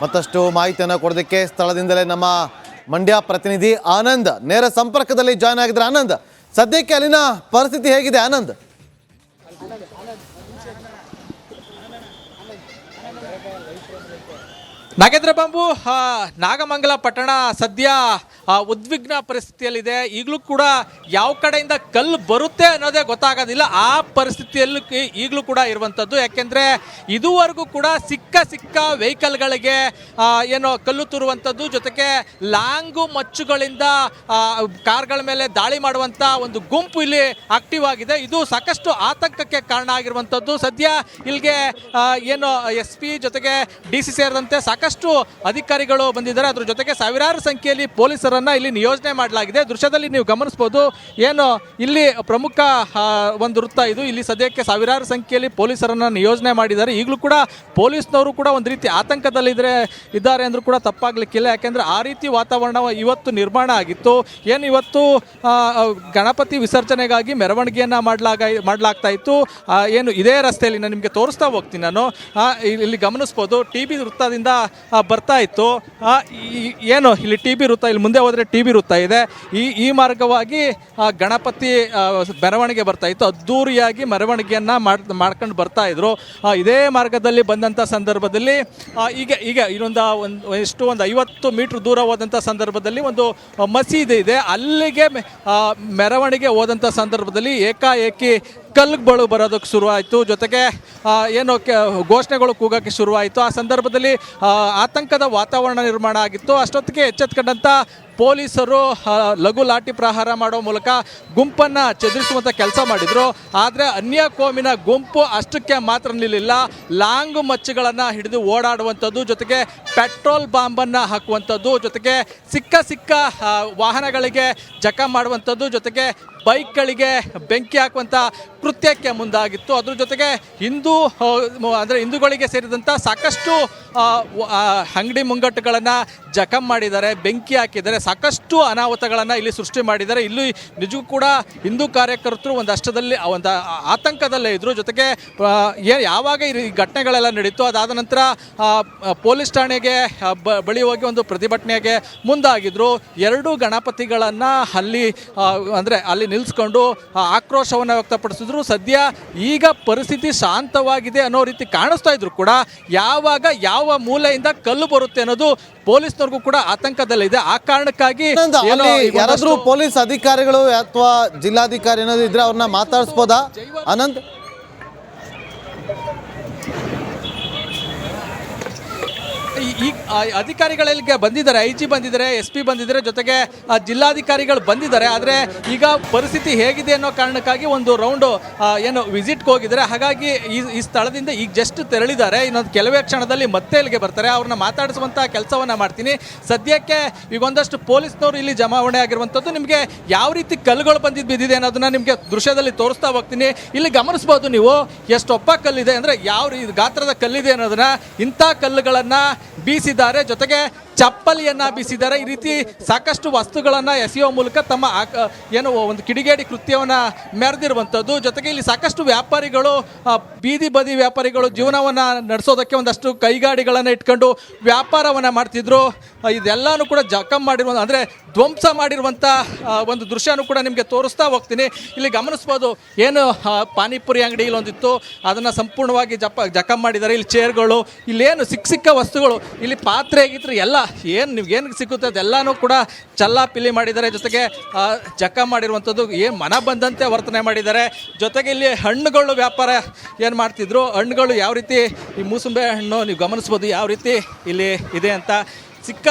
ಮತ್ತಷ್ಟು ಮಾಹಿತಿಯನ್ನು ಕೊಡೋದಕ್ಕೆ ಸ್ಥಳದಿಂದಲೇ ನಮ್ಮ ಮಂಡ್ಯ ಪ್ರತಿನಿಧಿ ಆನಂದ್ ನೇರ ಸಂಪರ್ಕದಲ್ಲಿ ಜಾಯ್ನ್ ಆಗಿದ್ರೆ. ಆನಂದ್, ಸದ್ಯಕ್ಕೆ ಅಲ್ಲಿನ ಪರಿಸ್ಥಿತಿ ಹೇಗಿದೆ ಆನಂದ್? ನಾಗೇಂದ್ರ ಬಾಬು, ನಾಗಮಂಗಲ ಪಟ್ಟಣ ಸದ್ಯ ಉದ್ವಿಗ್ನ ಪರಿಸ್ಥಿತಿಯಲ್ಲಿದೆ. ಈಗಲೂ ಕೂಡ ಯಾವ ಕಡೆಯಿಂದ ಕಲ್ಲು ಬರುತ್ತೆ ಅನ್ನೋದೇ ಗೊತ್ತಾಗೋದಿಲ್ಲ. ಆ ಪರಿಸ್ಥಿತಿಯಲ್ಲಿ ಈಗಲೂ ಕೂಡ ಇರುವಂಥದ್ದು. ಯಾಕೆಂದರೆ ಇದುವರೆಗೂ ಕೂಡ ಸಿಕ್ಕ ವೆಹಿಕಲ್ಗಳಿಗೆ ಏನೋ ಕಲ್ಲು ತೂರುವಂಥದ್ದು, ಜೊತೆಗೆ ಲಾಂಗು ಮಚ್ಚುಗಳಿಂದ ಕಾರ್ಗಳ ಮೇಲೆ ದಾಳಿ ಮಾಡುವಂಥ ಒಂದು ಗುಂಪು ಇಲ್ಲಿ ಆಕ್ಟಿವ್ ಆಗಿದೆ. ಇದು ಸಾಕಷ್ಟು ಆತಂಕಕ್ಕೆ ಕಾರಣ ಆಗಿರುವಂಥದ್ದು. ಸದ್ಯ ಇಲ್ಲಿಗೆ ಏನು SP ಜೊತೆಗೆ DC ಸೇರಿದಂತೆ ಸಾಕಷ್ಟು ಅಧಿಕಾರಿಗಳು ಬಂದಿದ್ದಾರೆ. ಅದ್ರ ಜೊತೆಗೆ ಸಾವಿರಾರು ಸಂಖ್ಯೆಯಲ್ಲಿ ಪೊಲೀಸರನ್ನ ಇಲ್ಲಿ ನಿಯೋಜನೆ ಮಾಡಲಾಗಿದೆ. ದೃಶ್ಯದಲ್ಲಿ ನೀವು ಗಮನಿಸಬಹುದು. ಏನು ಇಲ್ಲಿ ಪ್ರಮುಖ ಒಂದು ವೃತ್ತ ಇದು. ಇಲ್ಲಿ ಸದ್ಯಕ್ಕೆ ಸಾವಿರಾರು ಸಂಖ್ಯೆಯಲ್ಲಿ ಪೊಲೀಸರನ್ನ ನಿಯೋಜನೆ ಮಾಡಿದ್ದಾರೆ. ಈಗಲೂ ಕೂಡ ಪೊಲೀಸ್ನವರು ಕೂಡ ಒಂದು ರೀತಿ ಆತಂಕದಲ್ಲಿ ಇದ್ದಾರೆ ಅಂದ್ರೂ ಕೂಡ ತಪ್ಪಾಗ್ಲಿಕ್ಕಿಲ್ಲ. ಯಾಕೆಂದ್ರೆ ಆ ರೀತಿ ವಾತಾವರಣ ಇವತ್ತು ನಿರ್ಮಾಣ ಆಗಿತ್ತು. ಏನು ಇವತ್ತು ಗಣಪತಿ ವಿಸರ್ಜನೆಗಾಗಿ ಮೆರವಣಿಗೆಯನ್ನ ಮಾಡಲಾಗ್ತಾ ಇತ್ತು. ಏನು ಇದೇ ರಸ್ತೆಯಲ್ಲಿ ನಾನು ನಿಮಗೆ ತೋರಿಸ್ತಾ ಹೋಗ್ತೀನಿ. ನಾನು ಇಲ್ಲಿ ಗಮನಿಸ್ಬೋದು, TB ವೃತ್ತದಿಂದ ಬರ್ತಾ ಇತ್ತು. ಏನು ಇಲ್ಲಿ TB ವೃತ್ತ, ಇಲ್ಲಿ ಮುಂದೆ ಹೋದರೆ TB ವೃತ್ತ ಇದೆ. ಈ ಮಾರ್ಗವಾಗಿ ಗಣಪತಿ ಮೆರವಣಿಗೆ ಬರ್ತಾ ಇತ್ತು. ಅದ್ದೂರಿಯಾಗಿ ಮೆರವಣಿಗೆಯನ್ನ ಮಾಡ್ಕೊಂಡು ಬರ್ತಾ ಇದ್ರು. ಇದೇ ಮಾರ್ಗದಲ್ಲಿ ಬಂದಂಥ ಸಂದರ್ಭದಲ್ಲಿ ಈಗ ಇನ್ನೊಂದು ಒಂದು 50 ಮೀಟರ್ ದೂರ ಹೋದಂಥ ಸಂದರ್ಭದಲ್ಲಿ ಒಂದು ಮಸೀದಿ ಇದೆ. ಅಲ್ಲಿಗೆ ಮೆರವಣಿಗೆ ಹೋದಂಥ ಸಂದರ್ಭದಲ್ಲಿ ಏಕಾಏಕಿ ಕಲ್ಲುಗಳು ಬರೋದಕ್ಕೆ ಶುರುವಾಯಿತು. ಜೊತೆಗೆ ಏನು ಘೋಷಣೆಗಳು ಕೂಗೋಕ್ಕೆ ಶುರುವಾಯಿತು. ಆ ಸಂದರ್ಭದಲ್ಲಿ ಆತಂಕದ ವಾತಾವರಣ ನಿರ್ಮಾಣ ಆಗಿತ್ತು. ಅಷ್ಟೊತ್ತಿಗೆ ಎಚ್ಚೆತ್ಕೊಂಡಂಥ ಪೊಲೀಸರು ಲಘು ಲಾಠಿ ಪ್ರಹಾರ ಮಾಡೋ ಮೂಲಕ ಗುಂಪನ್ನು ಚದುರಿಸುವಂಥ ಕೆಲಸ ಮಾಡಿದರು. ಆದರೆ ಅನ್ಯ ಕೋಮಿನ ಗುಂಪು ಅಷ್ಟಕ್ಕೆ ಮಾತ್ರ ನಿಲ್ಲಿಲ್ಲ. ಲಾಂಗು ಮಚ್ಚುಗಳನ್ನು ಹಿಡಿದು ಓಡಾಡುವಂಥದ್ದು, ಜೊತೆಗೆ ಪೆಟ್ರೋಲ್ ಬಾಂಬನ್ನು ಹಾಕುವಂಥದ್ದು, ಜೊತೆಗೆ ಸಿಕ್ಕ ವಾಹನಗಳಿಗೆ ಜಖ ಮಾಡುವಂಥದ್ದು, ಜೊತೆಗೆ ಬೈಕ್ಗಳಿಗೆ ಬೆಂಕಿ ಹಾಕುವಂಥ ಕೃತ್ಯಕ್ಕೆ ಮುಂದಾಗಿತ್ತು. ಅದ್ರ ಜೊತೆಗೆ ಹಿಂದೂಗಳಿಗೆ ಸೇರಿದಂಥ ಸಾಕಷ್ಟು ಅಂಗಡಿ ಮುಂಗಟ್ಟುಗಳನ್ನು ಜಖಂ ಮಾಡಿದ್ದಾರೆ, ಬೆಂಕಿ ಹಾಕಿದ್ದಾರೆ, ಸಾಕಷ್ಟು ಅನಾಹುತಗಳನ್ನು ಇಲ್ಲಿ ಸೃಷ್ಟಿ ಮಾಡಿದ್ದಾರೆ. ಇಲ್ಲಿ ನಿಜಕ್ಕೂ ಕೂಡ ಹಿಂದೂ ಕಾರ್ಯಕರ್ತರು ಒಂದಷ್ಟದಲ್ಲಿ ಒಂದು ಆತಂಕದಲ್ಲೇ ಇದ್ದರು. ಜೊತೆಗೆ ಯಾವಾಗ ಈ ಘಟನೆಗಳೆಲ್ಲ ನಡೀತು, ಅದಾದ ನಂತರ ಪೊಲೀಸ್ ಠಾಣೆಗೆ ಬಳಿ ಹೋಗಿ ಒಂದು ಪ್ರತಿಭಟನೆಗೆ ಮುಂದಾಗಿದ್ದರು. ಎರಡೂ ಗಣಪತಿಗಳನ್ನು ಅಲ್ಲಿ ನಿಲ್ಲಿಸ್ಕೊಂಡು ಆಕ್ರೋಶವನ್ನು ವ್ಯಕ್ತಪಡಿಸಿದ್ರು. ಸದ್ಯ ಈಗ ಪರಿಸ್ಥಿತಿ ಶಾಂತವಾಗಿದೆ ಅನ್ನೋ ರೀತಿ ಕಾಣಿಸ್ತಾ ಇದ್ರು ಕೂಡ ಯಾವ ಮೂಲೆಯಿಂದ ಕಲ್ಲು ಬರುತ್ತೆ ಅನ್ನೋದು ಪೊಲೀಸ್ನವ್ರಿಗೂ ಕೂಡ ಆತಂಕದಲ್ಲಿದೆ. ಆ ಕಾರಣಕ್ಕಾಗಿ ಯಾರಾದ್ರೂ ಪೊಲೀಸ್ ಅಧಿಕಾರಿಗಳು ಅಥವಾ ಜಿಲ್ಲಾಧಿಕಾರಿ ಏನಾದ್ರು ಇದ್ರೆ ಅವ್ರನ್ನ ಮಾತಾಡಿಸ್ಬೋದಾ ಆನಂದ್? ಈ ಅಧಿಕಾರಿಗಳಿಗೆ ಬಂದಿದ್ದಾರೆ, IG ಬಂದಿದ್ದಾರೆ, SP ಬಂದಿದ್ದಾರೆ, ಜೊತೆಗೆ ಜಿಲ್ಲಾಧಿಕಾರಿಗಳು ಬಂದಿದ್ದಾರೆ. ಆದರೆ ಈಗ ಪರಿಸ್ಥಿತಿ ಹೇಗಿದೆ ಅನ್ನೋ ಕಾರಣಕ್ಕಾಗಿ ಒಂದು ರೌಂಡು ವಿಸಿಟ್ಗೆ ಹೋಗಿದ್ದಾರೆ. ಹಾಗಾಗಿ ಈ ಸ್ಥಳದಿಂದ ಈಗ ಜಸ್ಟ್ ತೆರಳಿದ್ದಾರೆ. ಇನ್ನೊಂದು ಕೆಲವೇ ಕ್ಷಣದಲ್ಲಿ ಮತ್ತೆ ಇಲ್ಲಿಗೆ ಬರ್ತಾರೆ. ಅವ್ರನ್ನ ಮಾತಾಡಿಸುವಂಥ ಕೆಲಸವನ್ನು ಮಾಡ್ತೀನಿ. ಸದ್ಯಕ್ಕೆ ಈಗ ಒಂದಷ್ಟು ಪೊಲೀಸ್ನವರು ಇಲ್ಲಿ ಜಮಾವಣೆ ಆಗಿರುವಂಥದ್ದು. ನಿಮಗೆ ಯಾವ ರೀತಿ ಕಲ್ಲುಗಳು ಬಿದ್ದಿದೆ ಅನ್ನೋದನ್ನ ನಿಮಗೆ ದೃಶ್ಯದಲ್ಲಿ ತೋರಿಸ್ತಾ ಹೋಗ್ತೀನಿ. ಇಲ್ಲಿ ಗಮನಿಸ್ಬೋದು ನೀವು ಎಷ್ಟೊಪ್ಪ ಕಲ್ಲಿದೆ, ಅಂದರೆ ಯಾವ ಗಾತ್ರದ ಕಲ್ಲಿದೆ ಅನ್ನೋದನ್ನ. ಇಂಥ ಕಲ್ಲುಗಳನ್ನು ಬೀಸಿದ್ದಾರೆ, ಜೊತೆಗೆ ಚಪ್ಪಲಿಯನ್ನು ಬೀಸಿದ್ದಾರೆ. ಈ ರೀತಿ ಸಾಕಷ್ಟು ವಸ್ತುಗಳನ್ನು ಎಸೆಯುವ ಮೂಲಕ ತಮ್ಮ ಒಂದು ಕಿಡಿಗೇಡಿ ಕೃತ್ಯವನ್ನು ಮೆರೆದಿರುವಂಥದ್ದು. ಜೊತೆಗೆ ಇಲ್ಲಿ ಸಾಕಷ್ಟು ವ್ಯಾಪಾರಿಗಳು, ಬೀದಿ ಬದಿ ವ್ಯಾಪಾರಿಗಳು ಜೀವನವನ್ನು ನಡೆಸೋದಕ್ಕೆ ಒಂದಷ್ಟು ಕೈಗಾಡಿಗಳನ್ನು ಇಟ್ಕೊಂಡು ವ್ಯಾಪಾರವನ್ನು ಮಾಡ್ತಿದ್ರು. ಇದೆಲ್ಲನೂ ಕೂಡ ಜಖಂ ಮಾಡಿರುವ ಧ್ವಂಸ ಮಾಡಿರುವಂಥ ಒಂದು ದೃಶ್ಯನೂ ಕೂಡ ನಿಮಗೆ ತೋರಿಸ್ತಾ ಹೋಗ್ತೀನಿ. ಇಲ್ಲಿ ಗಮನಿಸ್ಬೋದು, ಏನು ಪಾನಿಪುರಿ ಅಂಗಡಿ ಇಲ್ಲೊಂದಿತ್ತು, ಅದನ್ನು ಸಂಪೂರ್ಣವಾಗಿ ಜಖಂ ಮಾಡಿದ್ದಾರೆ. ಇಲ್ಲಿ ಚೇರ್ಗಳು, ಇಲ್ಲೇನು ಸಿಕ್ಕ ವಸ್ತುಗಳು, ಇಲ್ಲಿ ಪಾತ್ರೆ ಆಗಿದ್ರೆ ಎಲ್ಲ ನಿಮ್ಗೇನು ಸಿಗುತ್ತೆ ಅದೆಲ್ಲನೂ ಕೂಡ ಚಲ್ಲಾಪಿಲ್ಲಿ ಮಾಡಿದ್ದಾರೆ. ಜೊತೆಗೆ ಜಖಂ ಮಾಡಿರುವಂಥದ್ದು, ಮನ ಬಂದಂತೆ ವರ್ತನೆ ಮಾಡಿದ್ದಾರೆ. ಜೊತೆಗೆ ಇಲ್ಲಿ ಹಣ್ಣುಗಳು ವ್ಯಾಪಾರ ಏನು ಮಾಡ್ತಿದ್ರು, ಹಣ್ಣುಗಳು ಯಾವ ರೀತಿ ಈ ಮೂಸಂಬೆ ಹಣ್ಣು ನೀವು ಗಮನಿಸ್ಬೋದು ಯಾವ ರೀತಿ ಇಲ್ಲಿ ಇದೆ ಅಂತ. ಸಿಕ್ಕ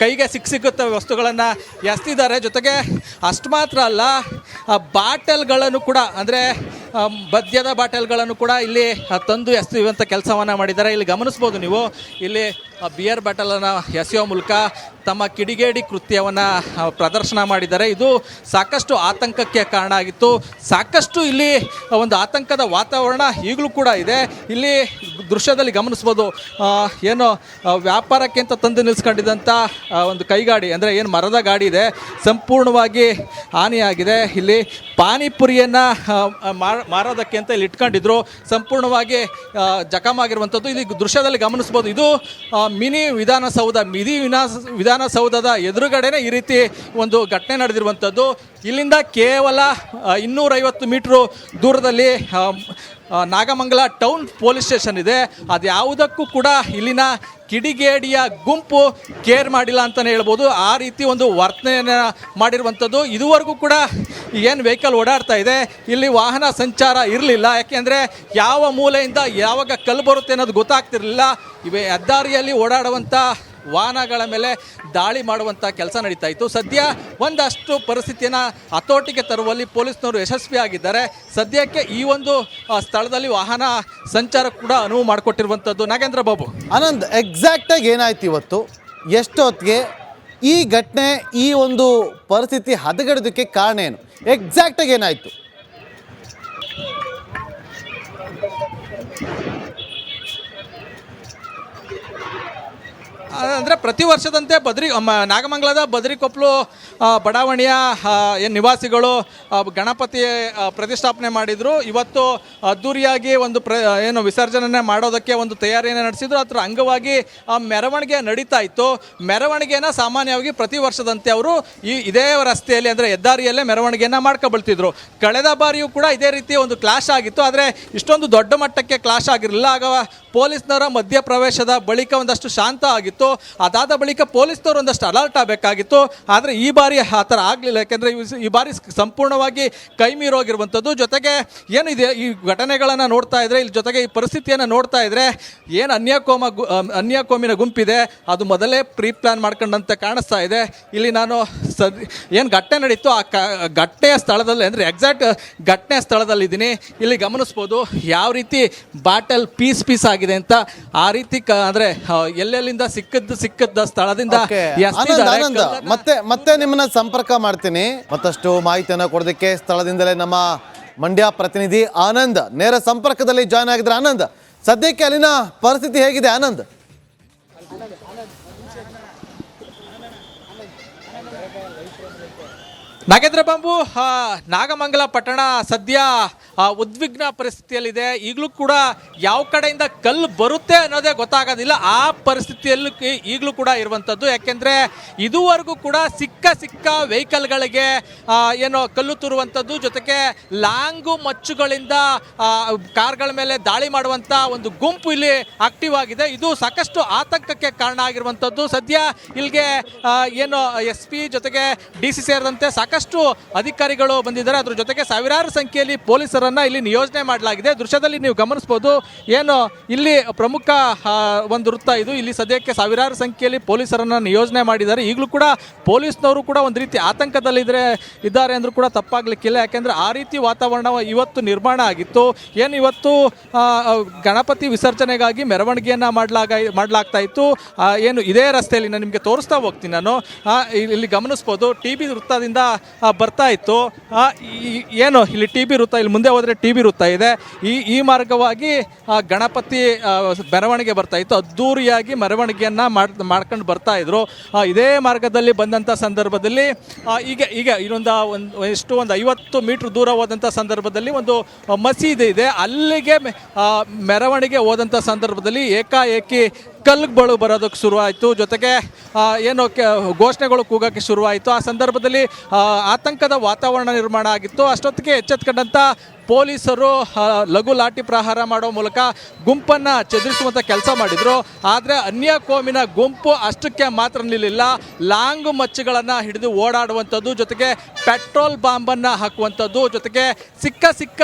ಕೈಗೆ ಸಿಗುತ್ತೆ ವಸ್ತುಗಳನ್ನು ಎಸ್ತಿದ್ದಾರೆ. ಜೊತೆಗೆ ಅಷ್ಟು ಮಾತ್ರ ಅಲ್ಲ, ಬಾಟಲ್ಗಳನ್ನು ಕೂಡ ಮದ್ಯದ ಬಾಟಲ್ಗಳನ್ನು ಕೂಡ ಇಲ್ಲಿ ತಂದು ಎಸೆಯುವಂಥ ಕೆಲಸವನ್ನು ಮಾಡಿದ್ದಾರೆ. ಇಲ್ಲಿ ಗಮನಿಸ್ಬೋದು ನೀವು, ಇಲ್ಲಿ ಬಿಯರ್ ಬಾಟಲನ್ನು ಎಸೆಯೋ ಮೂಲಕ ತಮ್ಮ ಕಿಡಿಗೇಡಿ ಕೃತ್ಯವನ್ನು ಪ್ರದರ್ಶನ ಮಾಡಿದ್ದಾರೆ. ಇದು ಸಾಕಷ್ಟು ಆತಂಕಕ್ಕೆ ಕಾರಣ ಆಗಿತ್ತು. ಸಾಕಷ್ಟು ಇಲ್ಲಿ ಒಂದು ಆತಂಕದ ವಾತಾವರಣ ಈಗಲೂ ಕೂಡ ಇದೆ. ಇಲ್ಲಿ ದೃಶ್ಯದಲ್ಲಿ ಗಮನಿಸ್ಬೋದು, ಏನು ವ್ಯಾಪಾರಕ್ಕೆ ಅಂತ ತಂದು ನಿಲ್ಲಿಸ್ಕೊಂಡಿದ್ದಂಥ ಒಂದು ಕೈಗಾಡಿ ಅಂದರೆ ಏನು ಮರದ ಗಾಡಿ ಇದೆ, ಸಂಪೂರ್ಣವಾಗಿ ಹಾನಿಯಾಗಿದೆ. ಇಲ್ಲಿ ಪಾನಿಪುರಿಯನ್ನು ಮಾರೋದಕ್ಕೆ ಅಂತ ಇಲ್ಲಿ ಇಟ್ಕೊಂಡಿದ್ರು, ಸಂಪೂರ್ಣವಾಗಿ ಜಖಮಾಗಿರುವಂಥದ್ದು ಇಲ್ಲಿ ದೃಶ್ಯದಲ್ಲಿ ಗಮನಿಸ್ಬೋದು. ಇದು ಮಿನಿ ವಿಧಾನಸೌಧದ ಎದುರುಗಡೆನೇ ಈ ರೀತಿ ಒಂದು ಘಟನೆ ನಡೆದಿರುವಂಥದ್ದು. ಇಲ್ಲಿಂದ ಕೇವಲ 250 ಮೀಟ್ರು ದೂರದಲ್ಲಿ ನಾಗಮಂಗಲ ಟೌನ್ ಪೊಲೀಸ್ ಸ್ಟೇಷನ್ ಇದೆ. ಅದು ಯಾವುದಕ್ಕೂ ಕೂಡ ಇಲ್ಲಿನ ಕಿಡಿಗೇಡಿಯ ಗುಂಪು ಕೇರ್ ಮಾಡಿಲ್ಲ ಅಂತಲೇ ಹೇಳ್ಬೋದು. ಆ ರೀತಿ ಒಂದು ವರ್ತನೆಯನ್ನು ಮಾಡಿರುವಂಥದ್ದು. ಇದುವರೆಗೂ ಕೂಡ ಏನು ವೆಹಿಕಲ್ ಓಡಾಡ್ತಾ ಇದೆ ಇಲ್ಲಿ ವಾಹನ ಸಂಚಾರ ಇರಲಿಲ್ಲ. ಯಾಕೆಂದರೆ ಯಾವ ಮೂಲೆಯಿಂದ ಯಾವಾಗ ಕಲ್ಲು ಬರುತ್ತೆ ಅನ್ನೋದು ಗೊತ್ತಾಗ್ತಿರಲಿಲ್ಲ. ಇವೆ ಹೆದ್ದಾರಿಯಲ್ಲಿ ಓಡಾಡುವಂಥ ವಾಹನಗಳ ಮೇಲೆ ದಾಳಿ ಮಾಡುವಂಥ ಕೆಲಸ ನಡೀತಾ ಇತ್ತು. ಸದ್ಯ ಒಂದಷ್ಟು ಪರಿಸ್ಥಿತಿಯನ್ನು ಹತೋಟಿಗೆ ತರುವಲ್ಲಿ ಪೊಲೀಸ್ನವರು ಯಶಸ್ವಿಯಾಗಿದ್ದಾರೆ. ಸದ್ಯಕ್ಕೆ ಈ ಒಂದು ಸ್ಥಳದಲ್ಲಿ ವಾಹನ ಸಂಚಾರ ಕೂಡ ಅನುವು ಮಾಡಿಕೊಟ್ಟಿರುವಂಥದ್ದು. ನಾಗೇಂದ್ರ ಬಾಬು. ಆನಂದ್, ಎಕ್ಸಾಕ್ಟಾಗಿ ಏನಾಯ್ತು ಇವತ್ತು, ಎಷ್ಟೊತ್ತಿಗೆ ಈ ಘಟನೆ, ಈ ಒಂದು ಪರಿಸ್ಥಿತಿ ಹದಗೆಡೋದಕ್ಕೆ ಕಾರಣ ಏನು? ಎಕ್ಸಾಕ್ಟಾಗಿ ಏನಾಯಿತು? ಅಂದರೆ ಪ್ರತಿ ವರ್ಷದಂತೆ ನಾಗಮಂಗಲದ ಬದ್ರಿಕೊಪ್ಪಲು ಬಡಾವಣೆಯ ಏನು ನಿವಾಸಿಗಳು ಗಣಪತಿ ಪ್ರತಿಷ್ಠಾಪನೆ ಮಾಡಿದರು. ಇವತ್ತು ಅದ್ದೂರಿಯಾಗಿ ಒಂದು ಏನು ವಿಸರ್ಜನೆ ಮಾಡೋದಕ್ಕೆ ಒಂದು ತಯಾರಿಯನ್ನು ನಡೆಸಿದ್ರು. ಅದರ ಅಂಗವಾಗಿ ಮೆರವಣಿಗೆ ನಡೀತಾ ಇತ್ತು. ಮೆರವಣಿಗೆಯನ್ನು ಸಾಮಾನ್ಯವಾಗಿ ಪ್ರತಿ ವರ್ಷದಂತೆ ಅವರು ಇದೇ ರಸ್ತೆಯಲ್ಲಿ ಅಂದರೆ ಹೆದ್ದಾರಿಯಲ್ಲೇ ಮೆರವಣಿಗೆಯನ್ನು ಮಾಡ್ಕೊಬಳ್ತಿದ್ರು. ಕಳೆದ ಬಾರಿಯೂ ಕೂಡ ಇದೇ ರೀತಿ ಒಂದು ಕ್ಲಾಶ್ ಆಗಿತ್ತು. ಆದರೆ ಇಷ್ಟೊಂದು ದೊಡ್ಡ ಮಟ್ಟಕ್ಕೆ ಕ್ಲಾಶ್ ಆಗಿರಲಿಲ್ಲ. ಆಗ ಪೊಲೀಸ್ನವರ ಮಧ್ಯಪ್ರವೇಶದ ಬಳಿಕ ಒಂದಷ್ಟು ಶಾಂತ ಆಗಿತ್ತು. ಅದಾದ ಬಳಿಕ ಪೊಲೀಸ್ನವರು ಒಂದಷ್ಟು ಅಲರ್ಟ್ ಆಗಬೇಕಾಗಿತ್ತು. ಆದರೆ ಈ ಬಾರಿ ಆ ಥರ ಆಗಲಿಲ್ಲ. ಯಾಕೆಂದರೆ ಈ ಬಾರಿ ಸಂಪೂರ್ಣವಾಗಿ ಕೈ ಮೀರೋಗಿರುವಂಥದ್ದು. ಜೊತೆಗೆ ಏನಿದೆ ಈ ಘಟನೆಗಳನ್ನು ನೋಡ್ತಾ ಇದ್ದರೆ, ಇಲ್ಲಿ ಜೊತೆಗೆ ಈ ಪರಿಸ್ಥಿತಿಯನ್ನು ನೋಡ್ತಾ ಇದ್ದರೆ, ಏನು ಅನ್ಯಕೋಮಿನ ಗುಂಪಿದೆ ಅದು ಮೊದಲೇ ಪ್ರೀ ಪ್ಲ್ಯಾನ್ ಮಾಡ್ಕೊಂಡಂತೆ ಕಾಣಿಸ್ತಾ ಇದೆ. ಇಲ್ಲಿ ನಾನು ಏನು ಘಟನೆ ನಡೀತು ಆ ಘಟನೆಯ ಸ್ಥಳದಲ್ಲಿ ಅಂದರೆ ಎಕ್ಸಾಕ್ಟ್ ಘಟನೆಯ ಸ್ಥಳದಲ್ಲಿದ್ದೀನಿ. ಇಲ್ಲಿ ಗಮನಿಸ್ಬೋದು ಯಾವ ರೀತಿ ಬಾಟಲ್ ಪೀಸ್ ಆಗಿದೆ ಅಂತ. ಆ ರೀತಿ ಅಂದರೆ ಎಲ್ಲೆಲ್ಲಿಂದ ಸಿಕ್ಕದ ಸ್ಥಳದಿಂದ ಮತ್ತೆ ನಿಮ್ಮನ್ನ ಸಂಪರ್ಕ ಮಾಡ್ತೀನಿ. ಮತ್ತಷ್ಟು ಮಾಹಿತಿಯನ್ನು ಕೊಡೋದಕ್ಕೆ ಸ್ಥಳದಿಂದಲೇ ನಮ್ಮ ಮಂಡ್ಯ ಪ್ರತಿನಿಧಿ ಆನಂದ್ ನೇರ ಸಂಪರ್ಕದಲ್ಲಿ ಜಾಯ್ನ್ ಆಗಿದ್ರೆ. ಆನಂದ್, ಸದ್ಯಕ್ಕೆ ಅಲ್ಲಿನ ಪರಿಸ್ಥಿತಿ ಹೇಗಿದೆ ಆನಂದ್? ನಾಗೇಂದ್ರ ಬಾಬು, ನಾಗಮಂಗಲ ಪಟ್ಟಣ ಸದ್ಯ ಉದ್ವಿಗ್ನ ಪರಿಸ್ಥಿತಿಯಲ್ಲಿದೆ. ಈಗಲೂ ಕೂಡ ಯಾವ ಕಡೆಯಿಂದ ಕಲ್ಲು ಬರುತ್ತೆ ಅನ್ನೋದೇ ಗೊತ್ತಾಗೋದಿಲ್ಲ. ಆ ಪರಿಸ್ಥಿತಿಯಲ್ಲೂ ಈಗಲೂ ಕೂಡ ಇರುವಂಥದ್ದು. ಯಾಕೆಂದರೆ ಇದುವರೆಗೂ ಕೂಡ ಸಿಕ್ಕ ವೆಹಿಕಲ್ಗಳಿಗೆ ಏನೋ ಕಲ್ಲು ತೂರುವಂಥದ್ದು, ಜೊತೆಗೆ ಲಾಂಗು ಮಚ್ಚುಗಳಿಂದ ಕಾರ್ಗಳ ಮೇಲೆ ದಾಳಿ ಮಾಡುವಂಥ ಒಂದು ಗುಂಪು ಇಲ್ಲಿ ಆಕ್ಟಿವ್ ಆಗಿದೆ. ಇದು ಸಾಕಷ್ಟು ಆತಂಕಕ್ಕೆ ಕಾರಣ ಆಗಿರುವಂಥದ್ದು. ಸದ್ಯ ಇಲ್ಲಿಗೆ ಏನು SP ಜೊತೆಗೆ DC ಸೇರಿದಂತೆ ಸಾಕಷ್ಟು ಅಧಿಕಾರಿಗಳು ಬಂದಿದ್ದಾರೆ. ಅದ್ರ ಜೊತೆಗೆ ಸಾವಿರಾರು ಸಂಖ್ಯೆಯಲ್ಲಿ ಪೊಲೀಸರನ್ನ ಇಲ್ಲಿ ನಿಯೋಜನೆ ಮಾಡಲಾಗಿದೆ. ದೃಶ್ಯದಲ್ಲಿ ನೀವು ಗಮನಿಸಬಹುದು, ಏನು ಇಲ್ಲಿ ಪ್ರಮುಖ ಒಂದು ವೃತ್ತ ಇದು. ಇಲ್ಲಿ ಸದ್ಯಕ್ಕೆ ಸಾವಿರಾರು ಸಂಖ್ಯೆಯಲ್ಲಿ ಪೊಲೀಸರನ್ನ ನಿಯೋಜನೆ ಮಾಡಿದ್ದಾರೆ. ಈಗಲೂ ಕೂಡ ಪೊಲೀಸ್ನವರು ಕೂಡ ಒಂದು ರೀತಿ ಆತಂಕದಲ್ಲಿ ಇದ್ದಾರೆ ಅಂದ್ರೂ ಕೂಡ ತಪ್ಪಾಗ್ಲಿಕ್ಕಿಲ್ಲ. ಯಾಕೆಂದ್ರೆ ಆ ರೀತಿ ವಾತಾವರಣ ಇವತ್ತು ನಿರ್ಮಾಣ ಆಗಿತ್ತು. ಏನು ಇವತ್ತು ಗಣಪತಿ ವಿಸರ್ಜನೆಗಾಗಿ ಮೆರವಣಿಗೆಯನ್ನ ಮಾಡಲಾಗ್ತಾ ಇತ್ತು. ಏನು ಇದೇ ರಸ್ತೆಯಲ್ಲಿ ನಾನು ನಿಮಗೆ ತೋರಿಸ್ತಾ ಹೋಗ್ತೀನಿ. ನಾನು ಇಲ್ಲಿ ಗಮನಿಸ್ಬೋದು, TB ವೃತ್ತದಿಂದ ಬರ್ತಾ ಇತ್ತು. ಏನು ಇಲ್ಲಿ TB ವೃತ್ತ, ಇಲ್ಲಿ ಮುಂದೆ ಹೋದರೆ TB ವೃತ್ತ ಇದೆ. ಈ ಮಾರ್ಗವಾಗಿ ಗಣಪತಿ ಮೆರವಣಿಗೆ ಬರ್ತಾ ಇತ್ತು. ಅದ್ದೂರಿಯಾಗಿ ಮೆರವಣಿಗೆಯನ್ನು ಮಾಡ್ಕೊಂಡು ಬರ್ತಾ ಇದ್ರು. ಇದೇ ಮಾರ್ಗದಲ್ಲಿ ಬಂದಂಥ ಸಂದರ್ಭದಲ್ಲಿ ಈಗ ಇನ್ನೊಂದು ಒಂದು 50 ಮೀಟ್ರ್ ದೂರ ಹೋದಂಥ ಸಂದರ್ಭದಲ್ಲಿ ಒಂದು ಮಸೀದಿ ಇದೆ. ಅಲ್ಲಿಗೆ ಮೆರವಣಿಗೆ ಹೋದಂಥ ಸಂದರ್ಭದಲ್ಲಿ ಏಕಾಏಕಿ ಕಲ್ಲುಗಳು ಬರೋದಕ್ಕೆ ಶುರುವಾಯಿತು. ಜೊತೆಗೆ ಏನು ಘೋಷಣೆಗಳು ಕೂಗೋಕ್ಕೆ ಶುರುವಾಯಿತು. ಆ ಸಂದರ್ಭದಲ್ಲಿ ಆತಂಕದ ವಾತಾವರಣ ನಿರ್ಮಾಣ ಆಗಿತ್ತು. ಅಷ್ಟೊತ್ತಿಗೆ ಎಚ್ಚೆತ್ಕೊಂಡಂಥ ಪೊಲೀಸರು ಲಘು ಲಾಠಿ ಪ್ರಹಾರ ಮಾಡೋ ಮೂಲಕ ಗುಂಪನ್ನು ಚದುರಿಸುವಂಥ ಕೆಲಸ ಮಾಡಿದರು. ಆದರೆ ಅನ್ಯ ಕೋಮಿನ ಗುಂಪು ಅಷ್ಟಕ್ಕೆ ಮಾತ್ರ ನಿಲ್ಲಿಲ್ಲ. ಲಾಂಗು ಮಚ್ಚುಗಳನ್ನು ಹಿಡಿದು ಓಡಾಡುವಂಥದ್ದು, ಜೊತೆಗೆ ಪೆಟ್ರೋಲ್ ಬಾಂಬನ್ನು ಹಾಕುವಂಥದ್ದು, ಜೊತೆಗೆ ಸಿಕ್ಕ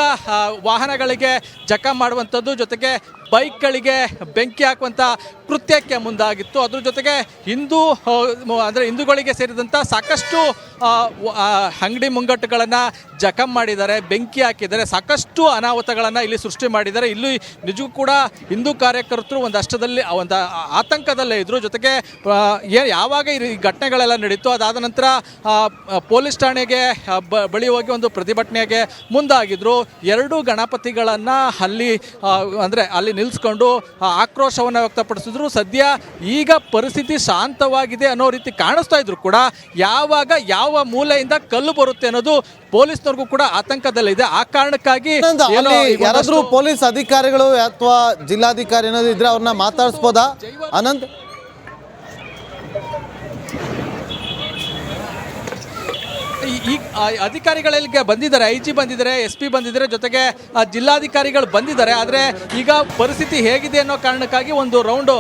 ವಾಹನಗಳಿಗೆ ಜಖಂ ಮಾಡುವಂಥದ್ದು, ಜೊತೆಗೆ ಬೈಕ್ಗಳಿಗೆ ಬೆಂಕಿ ಹಾಕುವಂಥ ಕೃತ್ಯಕ್ಕೆ ಮುಂದಾಗಿತ್ತು. ಅದ್ರ ಜೊತೆಗೆ ಹಿಂದೂಗಳಿಗೆ ಸೇರಿದಂಥ ಸಾಕಷ್ಟು ಅಂಗಡಿ ಮುಂಗಟ್ಟುಗಳನ್ನು ಜಖಂ ಮಾಡಿದ್ದಾರೆ, ಬೆಂಕಿ ಹಾಕಿದ್ದಾರೆ, ಸಾಕಷ್ಟು ಅನಾಹುತಗಳನ್ನು ಇಲ್ಲಿ ಸೃಷ್ಟಿ ಮಾಡಿದ್ದಾರೆ. ಇಲ್ಲಿ ನಿಜಕ್ಕೂ ಕೂಡ ಹಿಂದೂ ಕಾರ್ಯಕರ್ತರು ಒಂದಷ್ಟದಲ್ಲಿ ಒಂದು ಆತಂಕದಲ್ಲೇ ಇದ್ದರು. ಜೊತೆಗೆ ಯಾವಾಗ ಈ ಘಟನೆಗಳೆಲ್ಲ ನಡೀತು ಅದಾದ ನಂತರ ಪೊಲೀಸ್ ಠಾಣೆಗೆ ಬಳಿ ಹೋಗಿ ಒಂದು ಪ್ರತಿಭಟನೆಗೆ ಮುಂದಾಗಿದ್ದರು. ಎರಡೂ ಗಣಪತಿಗಳನ್ನು ಅಲ್ಲಿ ನಿಲ್ಲಿಸ್ಕೊಂಡು ಆಕ್ರೋಶವನ್ನು ವ್ಯಕ್ತಪಡಿಸಿದ್ರು. ಸದ್ಯ ಈಗ ಪರಿಸ್ಥಿತಿ ಶಾಂತವಾಗಿದೆ ಅನ್ನೋ ರೀತಿ ಕಾಣಿಸ್ತಾ ಇದ್ರು ಕೂಡ ಯಾವಾಗ ಯಾವ ಮೂಲೆಯಿಂದ ಕಲ್ಲು ಬರುತ್ತೆ ಅನ್ನೋದು ಪೊಲೀಸ್ನವ್ರಿಗೂ ಕೂಡ ಆತಂಕದಲ್ಲಿದೆ. ಆ ಕಾರಣಕ್ಕಾಗಿ ಯಾರಾದ್ರೂ ಪೊಲೀಸ್ ಅಧಿಕಾರಿಗಳು ಅಥವಾ ಜಿಲ್ಲಾಧಿಕಾರಿ ಏನಾದ್ರು ಇದ್ರೆ ಅವ್ರನ್ನ ಮಾತಾಡಿಸ್ಬೋದಾ ಆನಂದ್? ಈಗ ಅಧಿಕಾರಿಗಳಿಗೆ ಬಂದಿದ್ದಾರೆ, IG ಬಂದಿದ್ದಾರೆ, SP ಬಂದಿದ್ದಾರೆ, ಜೊತೆಗೆ ಜಿಲ್ಲಾಧಿಕಾರಿಗಳು ಬಂದಿದ್ದಾರೆ. ಆದರೆ ಈಗ ಪರಿಸ್ಥಿತಿ ಹೇಗಿದೆ ಅನ್ನೋ ಕಾರಣಕ್ಕಾಗಿ ಒಂದು ರೌಂಡು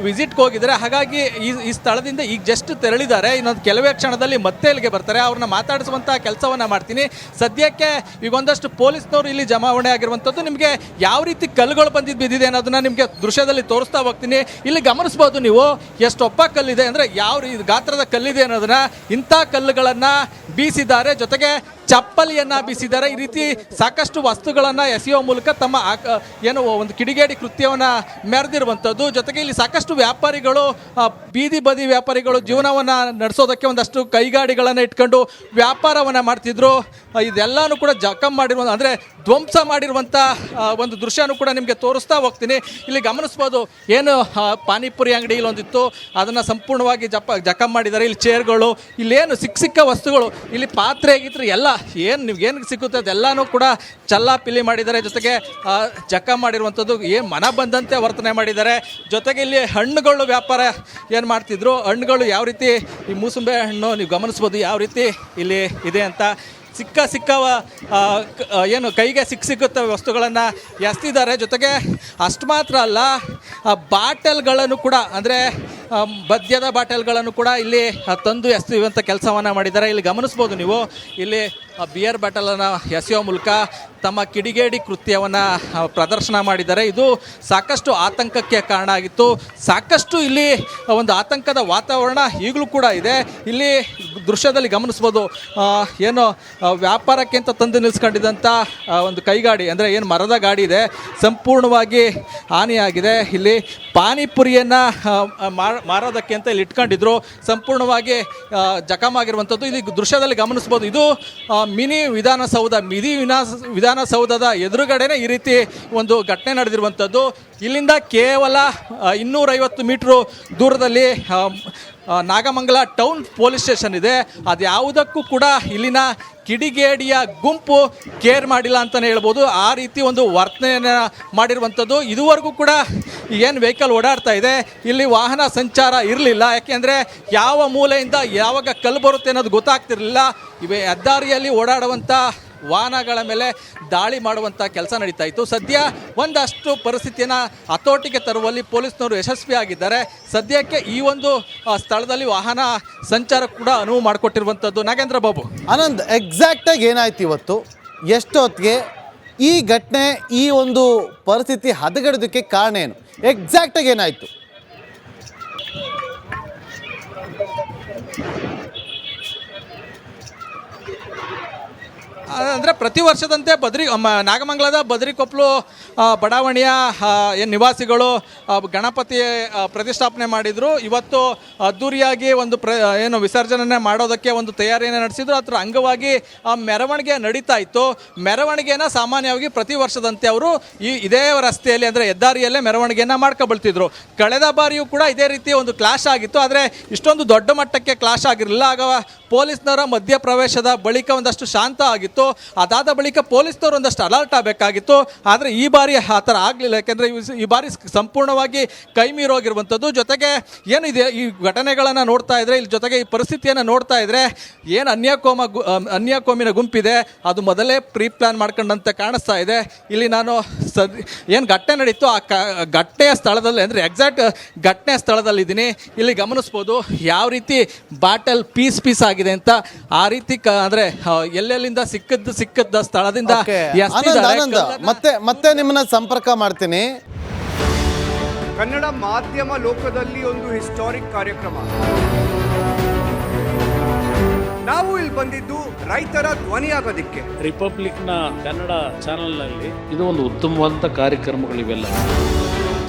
ವಿಸಿಟ್ಗೆ ಹೋಗಿದ್ದಾರೆ. ಹಾಗಾಗಿ ಈ ಸ್ಥಳದಿಂದ ಈಗ ಜಸ್ಟ್ ತೆರಳಿದ್ದಾರೆ. ಇನ್ನೊಂದು ಕೆಲವೇ ಕ್ಷಣದಲ್ಲಿ ಮತ್ತೆ ಇಲ್ಲಿಗೆ ಬರ್ತಾರೆ. ಅವ್ರನ್ನ ಮಾತಾಡಿಸುವಂಥ ಕೆಲಸವನ್ನು ಮಾಡ್ತೀನಿ. ಸದ್ಯಕ್ಕೆ ಈಗ ಒಂದಷ್ಟು ಪೊಲೀಸ್ನವರು ಇಲ್ಲಿ ಜಮಾವಣೆ ಆಗಿರುವಂಥದ್ದು. ನಿಮಗೆ ಯಾವ ರೀತಿ ಕಲ್ಲುಗಳು ಬಿದ್ದಿದೆ ಅನ್ನೋದನ್ನ ನಿಮಗೆ ದೃಶ್ಯದಲ್ಲಿ ತೋರಿಸ್ತಾ ಹೋಗ್ತೀನಿ. ಇಲ್ಲಿ ಗಮನಿಸ್ಬೋದು ನೀವು ಎಷ್ಟೊಪ್ಪ ಕಲ್ಲಿದೆ ಅಂದರೆ ಯಾವ ಗಾತ್ರದ ಕಲ್ಲಿದೆ ಅನ್ನೋದನ್ನ. ಇಂಥ ಕಲ್ಲುಗಳನ್ನು ಬೀಸಿದ್ದಾರೆ, ಜೊತೆಗೆ ಚಪ್ಪಲಿಯನ್ನು ಬೀಸಿದ್ದಾರೆ. ಈ ರೀತಿ ಸಾಕಷ್ಟು ವಸ್ತುಗಳನ್ನು ಎಸೆಯುವ ಮೂಲಕ ತಮ್ಮ ಒಂದು ಕಿಡಿಗೇಡಿ ಕೃತ್ಯವನ್ನು ಮೆರೆದಿರುವಂಥದ್ದು. ಜೊತೆಗೆ ಇಲ್ಲಿ ಸಾಕಷ್ಟು ವ್ಯಾಪಾರಿಗಳು, ಬೀದಿ ಬದಿ ವ್ಯಾಪಾರಿಗಳು ಜೀವನವನ್ನು ನಡೆಸೋದಕ್ಕೆ ಒಂದಷ್ಟು ಕೈಗಾಡಿಗಳನ್ನು ಇಟ್ಕೊಂಡು ವ್ಯಾಪಾರವನ್ನು ಮಾಡ್ತಿದ್ರು. ಇದೆಲ್ಲನೂ ಕೂಡ ಜಖಂ ಧ್ವಂಸ ಮಾಡಿರುವಂಥ ಒಂದು ದೃಶ್ಯನೂ ಕೂಡ ನಿಮಗೆ ತೋರಿಸ್ತಾ ಹೋಗ್ತೀನಿ. ಇಲ್ಲಿ ಗಮನಿಸ್ಬೋದು, ಏನು ಪಾನಿಪುರಿ ಅಂಗಡಿ ಇಲ್ಲೊಂದಿತ್ತು ಅದನ್ನು ಸಂಪೂರ್ಣವಾಗಿ ಜಖಂ ಮಾಡಿದ್ದಾರೆ. ಇಲ್ಲಿ ಚೇರ್ಗಳು, ಇಲ್ಲೇನು ಸಿಕ್ಕ ವಸ್ತುಗಳು, ಇಲ್ಲಿ ಪಾತ್ರೆ ಗೀತ್ರೆ ಎಲ್ಲ ಏನು ಸಿಗುತ್ತೆ ಅದೆಲ್ಲನೂ ಕೂಡ ಚಲ್ಲಾಪಿಲ್ಲಿ ಮಾಡಿದ್ದಾರೆ. ಜೊತೆಗೆ ಜಖಂ ಮಾಡಿರುವಂಥದ್ದು, ಮನ ಬಂದಂತೆ ವರ್ತನೆ ಮಾಡಿದ್ದಾರೆ. ಜೊತೆಗೆ ಇಲ್ಲಿ ಹಣ್ಣುಗಳು ವ್ಯಾಪಾರ ಏನು ಮಾಡ್ತಿದ್ರು, ಹಣ್ಣುಗಳು ಯಾವ ರೀತಿ ಈ ಮೂಸಂಬೆ ಹಣ್ಣು ನೀವು ಗಮನಿಸ್ಬೋದು ಯಾವ ರೀತಿ ಇಲ್ಲಿ ಇದೆ ಅಂತ. ಸಿಕ್ಕ ಕೈಗೆ ಸಿಕ್ಕುತ್ತೆ ವಸ್ತುಗಳನ್ನು ಎಸ್ತಿದ್ದಾರೆ. ಜೊತೆಗೆ ಅಷ್ಟು ಮಾತ್ರ ಅಲ್ಲ, ಬಾಟಲ್ಗಳನ್ನು ಕೂಡ ಮದ್ಯದ ಬಾಟಲ್ಗಳನ್ನು ಕೂಡ ಇಲ್ಲಿ ತಂದು ಎಸೆಯುವಂಥ ಕೆಲಸವನ್ನು ಮಾಡಿದ್ದಾರೆ. ಇಲ್ಲಿ ಗಮನಿಸ್ಬೋದು ನೀವು, ಇಲ್ಲಿ ಬಿಯರ್ ಬಾಟಲನ್ನು ಎಸೆಯುವ ಮೂಲಕ ತಮ್ಮ ಕಿಡಿಗೇಡಿ ಕೃತ್ಯವನ್ನು ಪ್ರದರ್ಶನ ಮಾಡಿದ್ದಾರೆ. ಇದು ಸಾಕಷ್ಟು ಆತಂಕಕ್ಕೆ ಕಾರಣ ಆಗಿತ್ತು. ಸಾಕಷ್ಟು ಇಲ್ಲಿ ಒಂದು ಆತಂಕದ ವಾತಾವರಣ ಈಗಲೂ ಕೂಡ ಇದೆ. ಇಲ್ಲಿ ದೃಶ್ಯದಲ್ಲಿ ಗಮನಿಸ್ಬೋದು, ವ್ಯಾಪಾರಕ್ಕೆ ಅಂತ ತಂದು ನಿಲ್ಲಿಸ್ಕೊಂಡಿದ್ದಂಥ ಒಂದು ಕೈಗಾಡಿ ಏನು ಮರದ ಗಾಡಿ ಇದೆ, ಸಂಪೂರ್ಣವಾಗಿ ಹಾನಿಯಾಗಿದೆ. ಇಲ್ಲಿ ಪಾನಿಪುರಿಯನ್ನು ಮಾರೋದಕ್ಕೆ ಅಂತ ಇಲ್ಲಿ ಇಟ್ಕೊಂಡಿದ್ರು, ಸಂಪೂರ್ಣವಾಗಿ ಜಖಂ ಆಗಿರುವಂಥದ್ದು. ಇಲ್ಲಿ ದೃಶ್ಯದಲ್ಲಿ ಗಮನಿಸ್ಬೋದು, ಇದು ಮಿನಿ ವಿಧಾನಸೌಧದ ಎದುರುಗಡೆನೇ ಈ ರೀತಿ ಒಂದು ಘಟನೆ ನಡೆದಿರುವಂಥದ್ದು. ಇಲ್ಲಿಂದ ಕೇವಲ 250 ಮೀಟ್ರು ದೂರದಲ್ಲಿ ನಾಗಮಂಗಲ ಟೌನ್ ಪೊಲೀಸ್ ಸ್ಟೇಷನ್ ಇದೆ. ಅದು ಯಾವುದಕ್ಕೂ ಕೂಡ ಇಲ್ಲಿನ ಕಿಡಿಗೇಡಿಯ ಗುಂಪು ಕೇರ್ ಮಾಡಿಲ್ಲ ಅಂತಲೇ ಹೇಳ್ಬೋದು. ಆ ರೀತಿ ಒಂದು ವರ್ತನೆಯನ್ನು ಮಾಡಿರುವಂಥದ್ದು. ಇದುವರೆಗೂ ಕೂಡ ಏನು ವೆಹಿಕಲ್ ಓಡಾಡ್ತಾ ಇದೆ ಇಲ್ಲಿ ವಾಹನ ಸಂಚಾರ ಇರಲಿಲ್ಲ. ಯಾಕೆಂದರೆ ಯಾವ ಮೂಲೆಯಿಂದ ಯಾವಾಗ ಕಲ್ಲು ಬರುತ್ತೆ ಅನ್ನೋದು ಗೊತ್ತಾಗ್ತಿರಲಿಲ್ಲ. ಹೆದ್ದಾರಿಯಲ್ಲಿ ಓಡಾಡುವಂಥ ವಾಹನಗಳ ಮೇಲೆ ದಾಳಿ ಮಾಡುವಂಥ ಕೆಲಸ ನಡೀತಾ ಇತ್ತು. ಸದ್ಯ ಒಂದಷ್ಟು ಪರಿಸ್ಥಿತಿಯನ್ನು ಹತೋಟಿಗೆ ತರುವಲ್ಲಿ ಪೊಲೀಸ್ನವರು ಯಶಸ್ವಿಯಾಗಿದ್ದಾರೆ. ಸದ್ಯಕ್ಕೆ ಈ ಒಂದು ಸ್ಥಳದಲ್ಲಿ ವಾಹನ ಸಂಚಾರ ಕೂಡ ಅನುವು ಮಾಡಿಕೊಟ್ಟಿರುವಂಥದ್ದು. ನಾಗೇಂದ್ರ ಬಾಬು. ಆನಂದ್, ಎಕ್ಸಾಕ್ಟಾಗಿ ಏನಾಯ್ತು ಇವತ್ತು, ಎಷ್ಟೊತ್ತಿಗೆ ಈ ಘಟನೆ, ಈ ಒಂದು ಪರಿಸ್ಥಿತಿ ಹದಗೆಡೋದಕ್ಕೆ ಕಾರಣ ಏನು? ಎಕ್ಸಾಕ್ಟಾಗಿ ಏನಾಯಿತು? ಪ್ರತಿ ವರ್ಷದಂತೆ ನಾಗಮಂಗಲದ ಬದ್ರಿಕೊಪ್ಪಲು ಬಡಾವಣೆಯ ನಿವಾಸಿಗಳು ಗಣಪತಿ ಪ್ರತಿಷ್ಠಾಪನೆ ಮಾಡಿದರು. ಇವತ್ತು ಅದ್ದೂರಿಯಾಗಿ ಒಂದು ವಿಸರ್ಜನೆ ಮಾಡೋದಕ್ಕೆ ಒಂದು ತಯಾರಿಯನ್ನು ನಡೆಸಿದ್ರು. ಅದರ ಅಂಗವಾಗಿ ಮೆರವಣಿಗೆ ನಡೀತಾ ಇತ್ತು. ಮೆರವಣಿಗೆಯನ್ನು ಸಾಮಾನ್ಯವಾಗಿ ಪ್ರತಿ ವರ್ಷದಂತೆ ಅವರು ಇದೇ ರಸ್ತೆಯಲ್ಲಿ ಹೆದ್ದಾರಿಯಲ್ಲೇ ಮೆರವಣಿಗೆಯನ್ನು ಮಾಡ್ಕೊಬಳ್ತಿದ್ರು. ಕಳೆದ ಬಾರಿಯೂ ಕೂಡ ಇದೇ ರೀತಿ ಒಂದು ಕ್ಲಾಶ್ ಆಗಿತ್ತು. ಆದರೆ ಇಷ್ಟೊಂದು ದೊಡ್ಡ ಮಟ್ಟಕ್ಕೆ ಕ್ಲಾಶ್ ಆಗಿರಲಿಲ್ಲ. ಆಗ ಪೊಲೀಸ್ನವರ ಮಧ್ಯಪ್ರವೇಶದ ಬಳಿಕ ಒಂದಷ್ಟು ಶಾಂತ ಆಗಿತ್ತು. ಅದಾದ ಬಳಿಕ ಪೊಲೀಸ್ನವರು ಒಂದಷ್ಟು ಅಲರ್ಟ್ ಆಗಬೇಕಾಗಿತ್ತು. ಆದರೆ ಈ ಬಾರಿ ಆ ಥರ ಆಗಲಿಲ್ಲ. ಯಾಕೆಂದರೆ ಈ ಬಾರಿ ಸಂಪೂರ್ಣವಾಗಿ ಕೈ ಮೀರೋಗಿರುವಂಥದ್ದು. ಜೊತೆಗೆ ಏನಿದೆ ಈ ಘಟನೆಗಳನ್ನು ನೋಡ್ತಾ ಇದ್ರೆ, ಇಲ್ಲಿ ಜೊತೆಗೆ ಈ ಪರಿಸ್ಥಿತಿಯನ್ನು ನೋಡ್ತಾ ಇದ್ರೆ, ಏನು ಅನ್ಯಕೋಮಿನ ಗುಂಪಿದೆ ಅದು ಮೊದಲೇ ಪ್ರೀ ಪ್ಲಾನ್ ಮಾಡ್ಕೊಂಡಂತೆ ಕಾಣಿಸ್ತಾ ಇದೆ. ಇಲ್ಲಿ ನಾನು ಏನು ಘಟನೆ ನಡೀತು ಆ ಘಟನೆಯ ಸ್ಥಳದಲ್ಲಿ ಎಕ್ಸಾಕ್ಟ್ ಘಟನೆ ಸ್ಥಳದಲ್ಲಿದ್ದೀನಿ. ಇಲ್ಲಿ ಗಮನಿಸ್ಬೋದು ಯಾವ ರೀತಿ ಬಾಟಲ್ ಪೀಸ್ ಆಗಿದೆ. ಆಗಿದೆ ಅಂತ ಆ ರೀತಿ ಅಂದ್ರೆ ಎಲ್ಲೆಲ್ಲಿಂದ ಸಿಕ್ಕದ ಸ್ಥಳದಿಂದ Okay. ಎಸ್ತಿದ್ದಾರೆ. ಆನಂದ್ ಮತ್ತೆ ನಿಮ್ಮನ್ನ ಸಂಪರ್ಕ ಮಾಡ್ತೀನಿ. ಕನ್ನಡ ಮಾಧ್ಯಮ ಲೋಕದಲ್ಲಿ ಒಂದು ಹಿಸ್ಟಾರಿಕ್ ಕಾರ್ಯಕ್ರಮ. ನಾವು ಇಲ್ಲಿ ಬಂದಿದ್ದು ರೈತರ ಧ್ವನಿಯಾಗೋದಿಕ್ಕೆ. ರಿಪಬ್ಲಿಕ್ನ ಕನ್ನಡ ಚಾನೆಲ್ನಲ್ಲಿ ಇದು ಒಂದು ಉತ್ತಮವಾದಂಥ ಕಾರ್ಯಕ್ರಮಗಳಿವೆಲ್ಲ.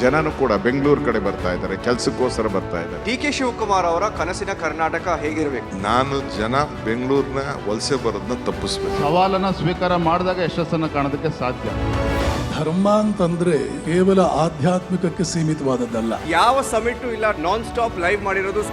ಜನನು ಕೂಡ ಬೆಂಗಳೂರು ಕಡೆ ಬರ್ತಾ ಇದ್ದಾರೆ, ಕೆಲಸಕ್ಕೋಸ್ಕರ ಬರ್ತಾ ಇದ್ದಾರೆ. ಡಿ.ಕೆ. ಶಿವಕುಮಾರ್ ಅವರ ಕನಸಿನ ಕರ್ನಾಟಕ ಹೇಗಿರಬೇಕು? ನಾನು ಜನ ಬೆಂಗಳೂರಿನ ವಲಸೆ ಬರೋದನ್ನ ತಪ್ಪಿಸ್ಬೇಕು. ಸವಾಲನ್ನ ಸ್ವೀಕಾರ ಮಾಡಿದಾಗ ಯಶಸ್ಸನ್ನು ಕಾಣೋದಕ್ಕೆ ಸಾಧ್ಯ. ಧರ್ಮ ಅಂತಂದ್ರೆ ಕೇವಲ ಆಧ್ಯಾತ್ಮಿಕಕ್ಕೆ ಸೀಮಿತವಾದದ್ದಲ್ಲ. ಯಾವ ಸಮಿಟು ಇಲ್ಲ, ನಾನ್ ಸ್ಟಾಪ್ ಲೈವ್ ಮಾಡಿರೋದು.